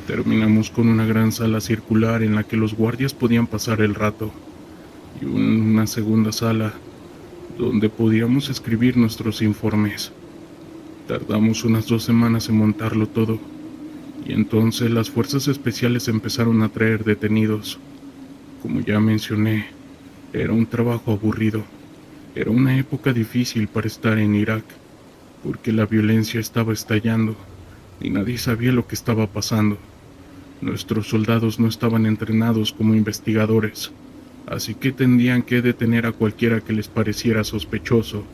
Terminamos con una gran sala circular en la que los guardias podían pasar el rato, y una segunda sala donde podíamos escribir nuestros informes. Tardamos unas 2 semanas en montarlo todo, y entonces las fuerzas especiales empezaron a traer detenidos. Como ya mencioné, era un trabajo aburrido. Era una época difícil para estar en Irak, porque la violencia estaba estallando y nadie sabía lo que estaba pasando. Nuestros soldados no estaban entrenados como investigadores, así que tendrían que detener a cualquiera que les pareciera sospechoso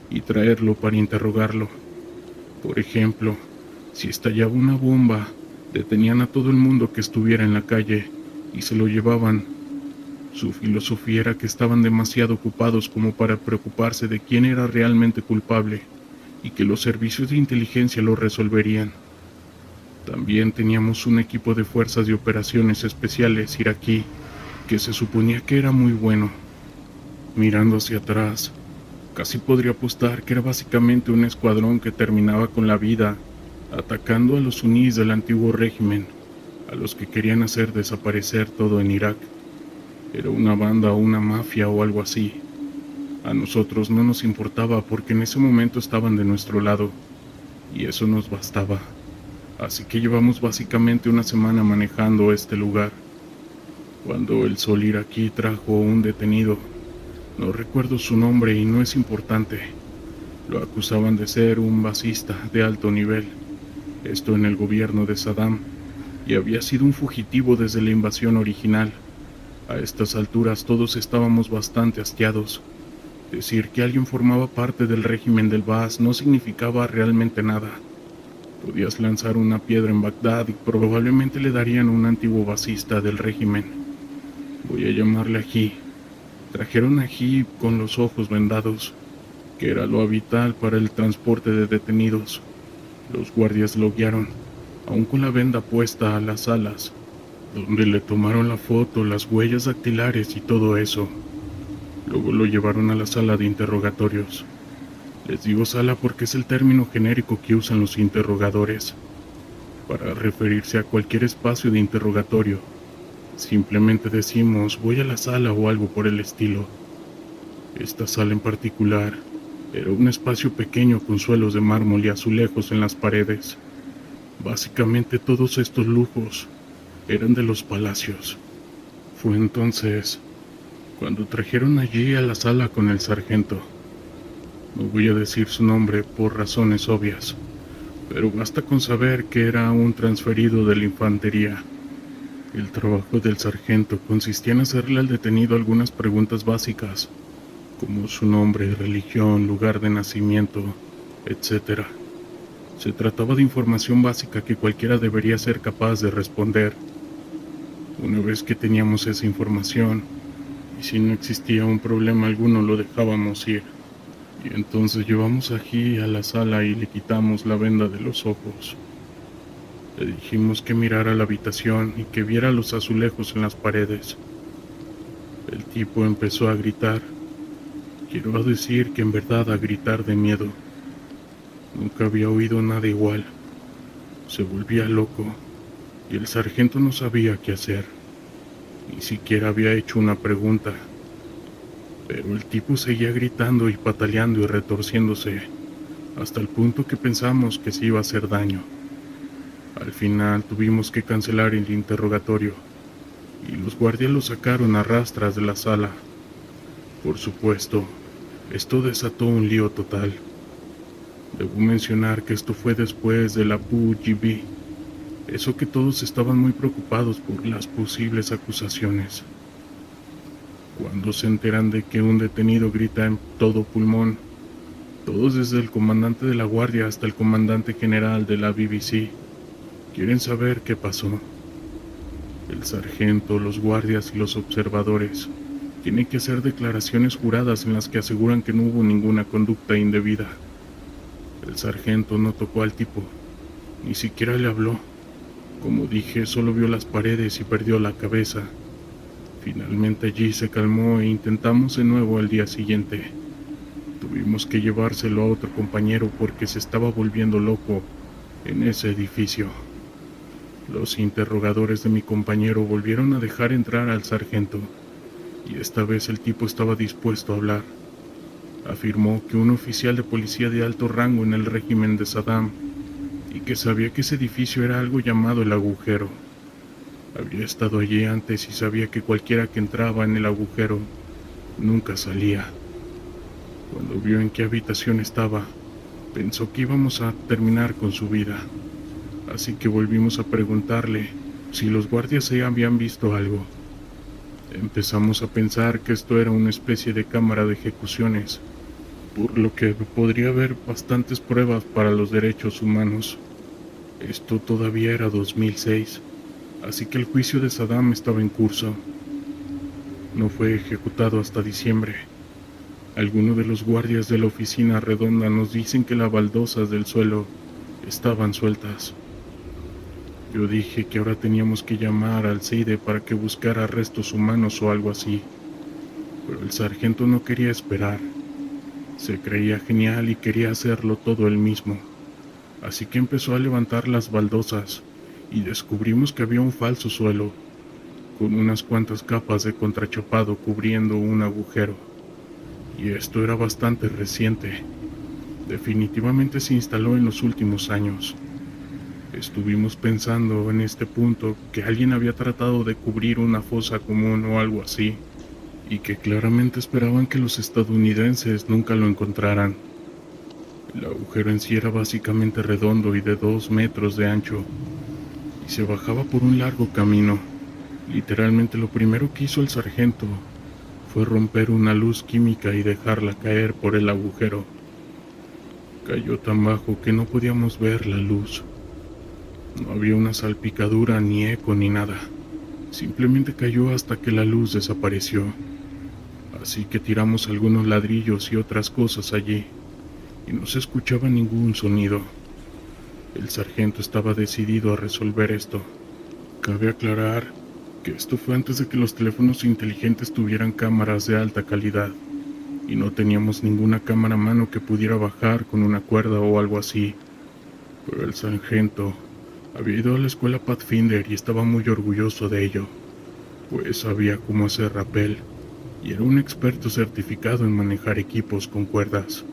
y traerlo para interrogarlo. Por ejemplo, si estallaba una bomba, detenían a todo el mundo que estuviera en la calle y se lo llevaban. Su filosofía era que estaban demasiado ocupados como para preocuparse de quién era realmente culpable y que los servicios de inteligencia lo resolverían. También teníamos un equipo de fuerzas de operaciones especiales iraquí que se suponía que era muy bueno. Mirando hacia atrás, casi podría apostar que era básicamente un escuadrón que terminaba con la vida atacando a los suníes del antiguo régimen, a los que querían hacer desaparecer todo en Irak. Era una banda o una mafia o algo así. A nosotros no nos importaba porque en ese momento estaban de nuestro lado, y eso nos bastaba. Así que llevamos básicamente una semana manejando este lugar, cuando el sol iraquí trajo un detenido. No recuerdo su nombre y no es importante. Lo acusaban de ser un basista de alto nivel, esto en el gobierno de Saddam, y había sido un fugitivo desde la invasión original. A estas alturas todos estábamos bastante hastiados. Decir que alguien formaba parte del régimen del Baas no significaba realmente nada. Podías lanzar una piedra en Bagdad y probablemente le darían a un antiguo basista del régimen. Voy a llamarle Ají. Trajeron a Ají con los ojos vendados, que era lo habitual para el transporte de detenidos. Los guardias lo guiaron, aún con la venda puesta, a las salas, donde le tomaron la foto, las huellas dactilares y todo eso. Luego lo llevaron a la sala de interrogatorios. Les digo sala porque es el término genérico que usan los interrogadores para referirse a cualquier espacio de interrogatorio. Simplemente decimos voy a la sala o algo por el estilo. Esta sala en particular era un espacio pequeño con suelos de mármol y azulejos en las paredes. Básicamente todos estos lujos eran de los palacios. Fue entonces cuando trajeron allí a la sala con el sargento. No voy a decir su nombre por razones obvias, pero basta con saber que era un transferido de la infantería. El trabajo del sargento consistía en hacerle al detenido algunas preguntas básicas, como su nombre, religión, lugar de nacimiento, etc. Se trataba de información básica que cualquiera debería ser capaz de responder. Una vez que teníamos esa información, y si no existía un problema alguno, lo dejábamos ir. Y entonces llevamos a Ají a la sala y le quitamos la venda de los ojos. Le dijimos que mirara la habitación y que viera los azulejos en las paredes. El tipo empezó a gritar. Quiero decir que en verdad a gritar de miedo. Nunca había oído nada igual. Se volvía loco y el sargento no sabía qué hacer. Ni siquiera había hecho una pregunta. Pero el tipo seguía gritando y pataleando y retorciéndose, hasta el punto que pensamos que se iba a hacer daño. Al final tuvimos que cancelar el interrogatorio, y los guardias lo sacaron a rastras de la sala. Por supuesto, esto desató un lío total. Debo mencionar que esto fue después de la PUGB, eso que todos estaban muy preocupados por las posibles acusaciones. Cuando se enteran de que un detenido grita en todo pulmón, todos desde el comandante de la guardia hasta el comandante general de la BBC quieren saber qué pasó. El sargento, los guardias y los observadores tienen que hacer declaraciones juradas en las que aseguran que no hubo ninguna conducta indebida. El sargento no tocó al tipo, ni siquiera le habló. Como dije, solo vio las paredes y perdió la cabeza. Finalmente allí se calmó e intentamos de nuevo al día siguiente. Tuvimos que llevárselo a otro compañero porque se estaba volviendo loco en ese edificio. Los interrogadores de mi compañero volvieron a dejar entrar al sargento, y esta vez el tipo estaba dispuesto a hablar. Afirmó que un oficial de policía de alto rango en el régimen de Saddam, y que sabía que ese edificio era algo llamado el agujero. Había estado allí antes y sabía que cualquiera que entraba en el agujero nunca salía. Cuando vio en qué habitación estaba, pensó que íbamos a terminar con su vida. Así que volvimos a preguntarle si los guardias se habían visto algo. Empezamos a pensar que esto era una especie de cámara de ejecuciones, por lo que podría haber bastantes pruebas para los derechos humanos. Esto todavía era 2006, así que el juicio de Saddam estaba en curso. No fue ejecutado hasta diciembre. Algunos de los guardias de la oficina redonda nos dicen que las baldosas del suelo estaban sueltas. Yo dije que ahora teníamos que llamar al CIDE para que buscara restos humanos o algo así, pero el sargento no quería esperar. Se creía genial y quería hacerlo todo él mismo, así que empezó a levantar las baldosas y descubrimos que había un falso suelo, con unas cuantas capas de contrachapado cubriendo un agujero, y esto era bastante reciente. Definitivamente se instaló en los últimos años. Estuvimos pensando en este punto que alguien había tratado de cubrir una fosa común o algo así, y que claramente esperaban que los estadounidenses nunca lo encontraran. El agujero en sí era básicamente redondo y de 2 metros de ancho, y se bajaba por un largo camino. Literalmente lo primero que hizo el sargento fue romper una luz química y dejarla caer por el agujero. Cayó tan bajo que no podíamos ver la luz. No había una salpicadura, ni eco, ni nada. Simplemente cayó hasta que la luz desapareció. Así que tiramos algunos ladrillos y otras cosas allí, y no se escuchaba ningún sonido. El sargento estaba decidido a resolver esto. Cabe aclarar que esto fue antes de que los teléfonos inteligentes tuvieran cámaras de alta calidad, y no teníamos ninguna cámara a mano que pudiera bajar con una cuerda o algo así. Pero el sargento había ido a la escuela Pathfinder y estaba muy orgulloso de ello, pues sabía cómo hacer rappel y era un experto certificado en manejar equipos con cuerdas.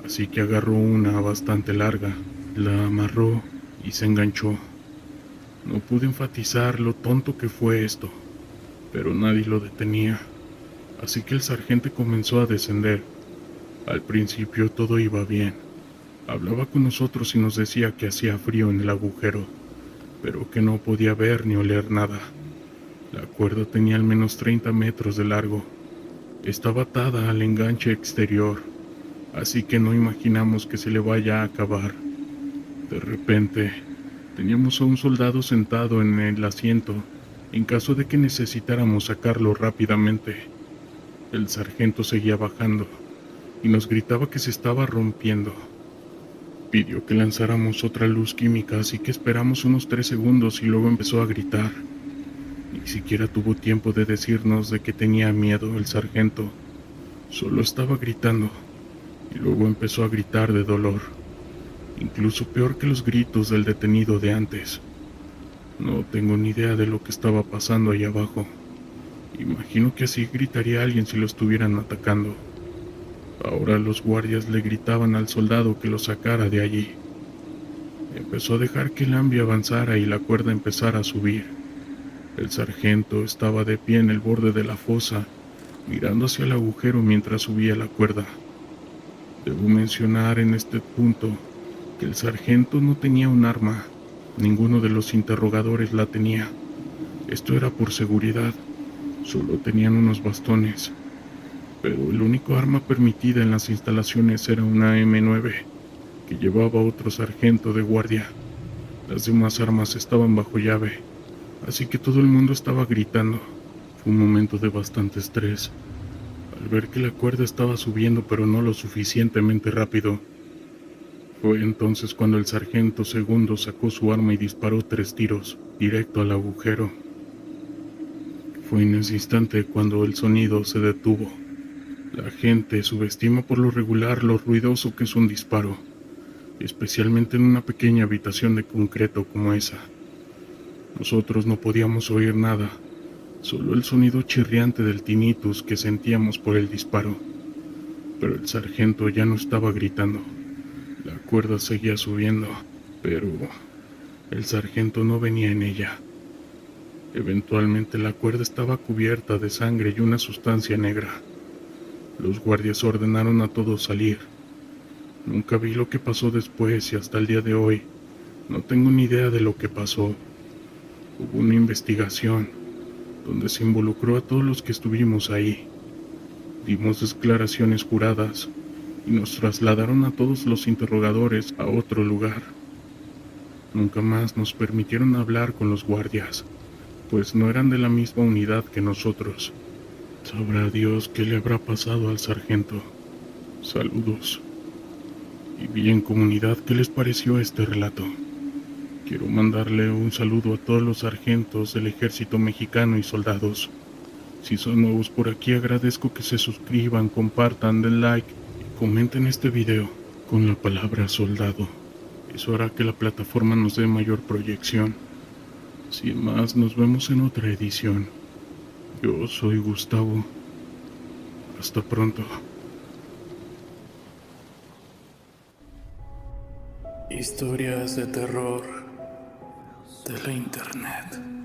Así que agarró una bastante larga, la amarró y se enganchó. No pude enfatizar lo tonto que fue esto, pero nadie lo detenía. Así que el sargento comenzó a descender. Al principio todo iba bien. Hablaba con nosotros y nos decía que hacía frío en el agujero, pero que no podía ver ni oler nada. La cuerda tenía al menos 30 metros de largo. Estaba atada al enganche exterior, así que no imaginamos que se le vaya a acabar. De repente, teníamos a un soldado sentado en el asiento, en caso de que necesitáramos sacarlo rápidamente. El sargento seguía bajando, y nos gritaba que se estaba rompiendo. Pidió que lanzáramos otra luz química, así que esperamos unos 3 segundos y luego empezó a gritar. Ni siquiera tuvo tiempo de decirnos de que tenía miedo el sargento. Solo estaba gritando, y luego empezó a gritar de dolor, incluso peor que los gritos del detenido de antes. No tengo ni idea de lo que estaba pasando ahí abajo. Imagino que así gritaría alguien si lo estuvieran atacando. Ahora los guardias le gritaban al soldado que lo sacara de allí. Empezó a dejar que el ambi avanzara y la cuerda empezara a subir. El sargento estaba de pie en el borde de la fosa, mirando hacia el agujero mientras subía la cuerda. Debo mencionar en este punto que el sargento no tenía un arma. Ninguno de los interrogadores la tenía. Esto era por seguridad. Solo tenían unos bastones. Pero el único arma permitida en las instalaciones era una M9 que llevaba otro sargento de guardia. Las demás armas estaban bajo llave, así que todo el mundo estaba gritando. Fue un momento de bastante estrés, al ver que la cuerda estaba subiendo pero no lo suficientemente rápido. Fue entonces cuando el sargento segundo sacó su arma y disparó 3 tiros, directo al agujero. Fue en ese instante cuando el sonido se detuvo. La gente subestima por lo regular lo ruidoso que es un disparo, especialmente en una pequeña habitación de concreto como esa. Nosotros no podíamos oír nada, solo el sonido chirriante del tinnitus que sentíamos por el disparo. Pero el sargento ya no estaba gritando. La cuerda seguía subiendo, pero el sargento no venía en ella. Eventualmente la cuerda estaba cubierta de sangre y una sustancia negra. Los guardias ordenaron a todos salir. Nunca vi lo que pasó después y hasta el día de hoy no tengo ni idea de lo que pasó. Hubo una investigación donde se involucró a todos los que estuvimos ahí. Dimos declaraciones juradas y nos trasladaron a todos los interrogadores a otro lugar. Nunca más nos permitieron hablar con los guardias, pues no eran de la misma unidad que nosotros. Sabrá Dios qué le habrá pasado al sargento. Saludos. Y bien, comunidad, ¿qué les pareció este relato? Quiero mandarle un saludo a todos los sargentos del ejército mexicano y soldados. Si son nuevos por aquí, agradezco que se suscriban, compartan, den like y comenten este video con la palabra soldado. Eso hará que la plataforma nos dé mayor proyección. Sin más, nos vemos en otra edición. Yo soy Gustavo. Hasta pronto. Historias de terror de la internet.